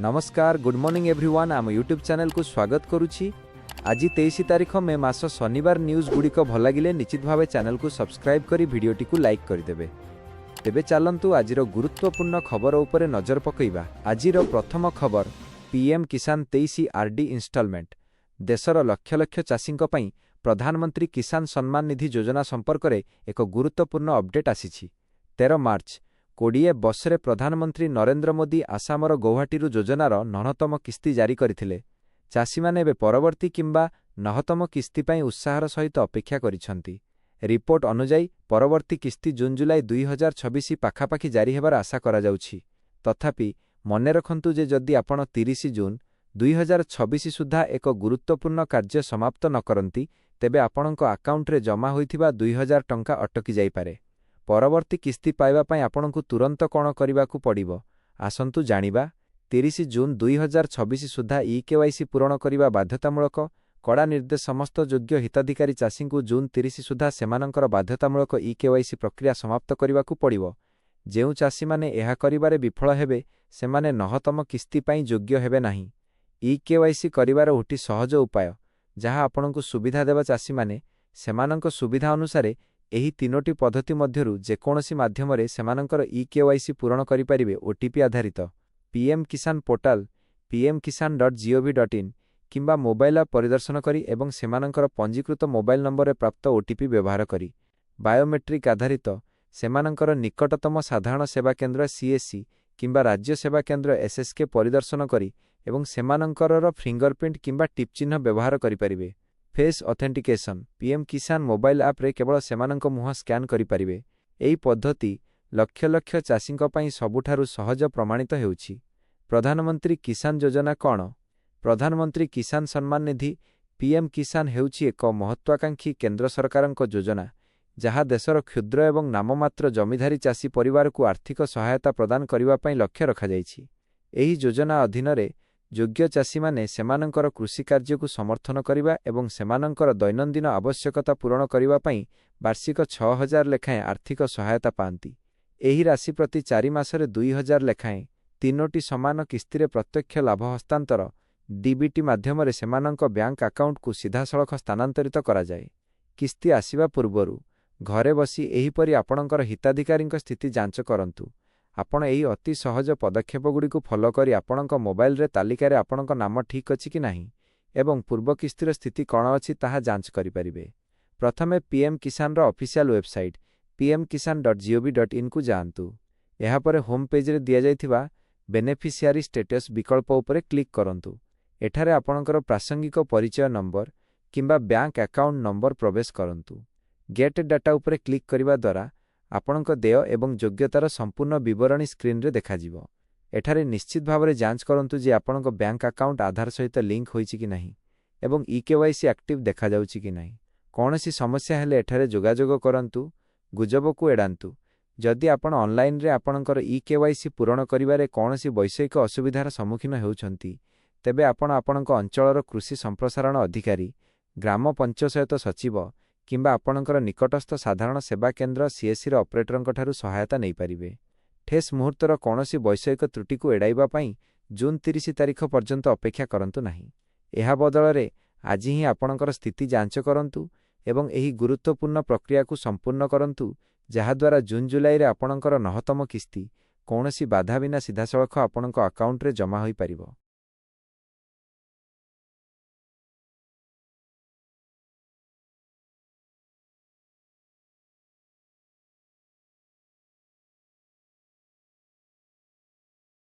नमस्कार good morning everyone आम YouTube channel को स्वागत करुछि। आज 23 तारिख मे मास शनिवार न्यूज गुड़िक भल लगिले निश्चित भाव चैनल को सब्सक्राइब करी वीडियोटी को लाइक करदेवे। तेबे चलंतु आजिर गुरुत्वपूर्ण खबर उपरे नजर पकईबा। आजिर प्रथम खबर पीएम किसान 23 आरडी इंस्टॉलमेंट। देशर लक्ष लक्ष चाषी प्रधानमंत्री किसान सम्मान निधि योजना संपर्क में एक गुरुत्वपूर्ण अपडेट आसीछि। 13 मार्च 20 बर्षे प्रधानमंत्री नरेंद्र मोदी आसामर गौहाटी योजनार 9तम किस्ती जारी करथिले। चाषी माने एबे परवर्ती किंबा 9तम किस्ती पई उत्साहर सहित अपेक्षा करिसंती। रिपोर्ट अनुसार परवर्ती किस्ती जून जुलाई 2026 पाखापाखि जारी हेबार आशा करा जाउछि। तथापि मने रखंतु जे जदि आपण 30 जून 2026 सुधा एक गुरुत्वपूर्ण कार्य समाप्त न करंती तेबे आपणक अकाउंट रे जमा होइथिबा 2000 टंका अटकी जाई पारे। परवर्ती किस्ती पाइबा पई आपणकु तुरंत कोन करिबाकु पड़िबो आसंतु जानिबा। 30 जून 2026 सुधा केवाईसी पूरण करिबा बाध्यतामूलक। कड़ा निर्देश समस्त योग्य हिताधिकारी चाषी को जून 30 सुधा सेमानंकर बाध्यतामूलक केवाईसी प्रक्रिया समाप्त करिबाकु पड़िबो। जेउ चाषी माने एहा करिबारे विफल हेबे सेमाने 9तम किस्ती पई योग्य हेबे नाही। केवाईसी करिबार उठी सहज उपाय जहाँ आपणकु सुविधा देबा चाषी माने सेमानंक सुविधा अनुसारे एही तीनोटी पद्धति मध्यरु जेकोनसी माध्यमरे सेमानंकर केवाईसी पूरण करि परिबे। ओटीपी आधारित पीएम किसान पोर्टाल pmkisan.gov.in किंबा मोबाइल ऐप परिदर्शन करी एवं सेमानंकर पंजीकृत मोबाइल नंबर रे प्राप्त ओटीपी व्यवहार करी। बायोमेट्रिक आधारित सेमानंकर निकटतम साधारण सेवा केंद्र सीएससी किंबा राज्य सेवा केंद्र एसएसके परिदर्शन करी एवं सेमानंकर फिंगरप्रिंट किंबा टिप चिन्ह व्यवहार करि परिबे। फेस ऑथेंटिकेशन पीएम किसान मोबाइल ऐप रे केवल सेमानंक मुह स्कैन करि परिबे। एही पद्धति लक्ष लक्ष चाषींक पई सबुठारु सहज प्रमाणित हेउछि। प्रधानमंत्री किसान योजना कौन? प्रधानमंत्री किसान सम्मान निधि पीएम किसान हेउछि एक महत्वाकांक्षी केंद्र सरकारक योजना जहाँ देशर क्षुद्र एवं नाममात्र जमीधारी चाषी परिवार को आर्थिक सहायता प्रदान करिबा पई लक्ष्य रखा जाइछि। एही योजना अधीन रे योग्य चाषी माने सेमानंकर कृषि कार्य को समर्थन करिबा एवं सेमानंकर दैनंदिन आवश्यकता पूरण करिबा पई वार्षिक 6000 लेखाएं आर्थिक सहायता पांती। एही राशि प्रति 4 मासरे 2000 लेखाएं तीनोटी समान किस्ती रे प्रत्यक्ष लाभ हस्तांतर डीबीटी माध्यम सेमानंक बैंक अकाउंट को सीधा सड़क स्थानांतरित करा जाए। किस्ती आसीबा पूर्वरु घरे बसी एहीपरि आपणकर हिताधिकारींक स्थिति जांच करंतु। आपण एही अति सहज पदक्षेप गुडी को फॉलो करी आपणक मोबाइल रे तालिका रे आपणक नाम ठीक अछि कि नाही एवं पूर्व किस्तीर स्थिति कोन अछि ताहा जांच करि परिबे। प्रथमे पीएम किसान रो ऑफिशियल वेबसाइट pmkisan.gov.in को जानतु। एहा परे होम पेज रे दिया जायथिबा बेनिफिशियरी स्टेटस विकल्प उपरे क्लिक करंतु। एठारे आपणकर प्रासंगिक परिचय नंबर किंबा बैंक अकाउंट नंबर प्रवेश करंतु। गेट डाटा उपरे क्लिक करिबा द्वारा आपणक देय एवं योग्यतार संपूर्ण विवरणी स्क्रीन रे देखा जिवो। एठारे निश्चित भावरे जांच करंतु जे आपणक बैंक अकाउंट आधार सहित लिंक होईछि कि नाही एवं केवाईसी एक्टिव देखा जाउछि कि नाही। कोनोसी समस्या हेले एठारे जोगाजोग करंतु। गुजब को एडांतु। जदि आपण ऑनलाइन रे आपणकर केवाईसी पूरण करिबारे कोनोसी वैषयिक असुविधार सम्मुखीन हेउछंती तेबे आपण आपणक अंचलर कृषि संप्रसारण अधिकारी ग्राम पंचायत सचिव किंबा आपणकर निकटस्थ साधारण सेवा केंद्र सीएससी र ऑपरेटरंक ठारु सहायता नै परिबे। ठेस मुहूर्तर कोनोसी वैषयिक त्रुटि को एडाइबा पई जून 30 तारिख पर्यंत अपेक्षा करंतु नाही। एहा बदल रे आज ही आपणकर स्थिति जांच करंतु एवं एही गुरुत्वपूर्ण प्रक्रिया को संपूर्ण करंतु जहा द्वारा जून जुलाई रे आपणकर 9तम किस्ती कोनोसी बाधा बिना सीधा सड़क आपणक अकाउंट रे जमा होई परिबो।